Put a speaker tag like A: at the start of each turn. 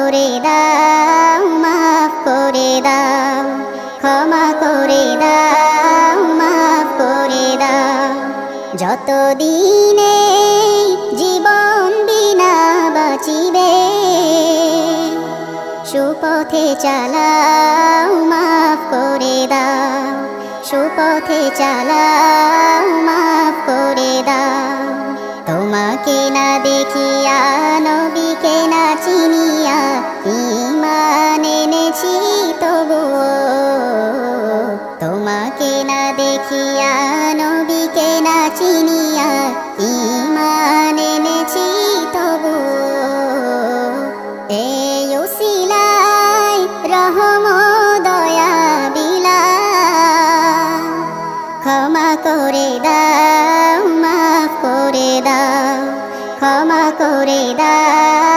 A: করে দাও, মাফ করে দাও, ক্ষমা করে দাও, মাফ করে দাও। যতদিনে জীবন বিনা বাঁচিবে, সুপথে চালাও, মাফ করে দাও, সুপথে চালাও, মাফ করে দাও। তোমাকে না দেখিয়া, নবীকে না চিনিয়া, ঈমান এনেছি তবুও। তোমাকে না দেখিয়া, নবীকে না চিনিয়া, ঈমান এনেছি তবুও। এই উসিলায় রহম দয়া বিলাস, ক্ষমা করে দাও, মাফ করে দাও, ক্ষমা করে দাও।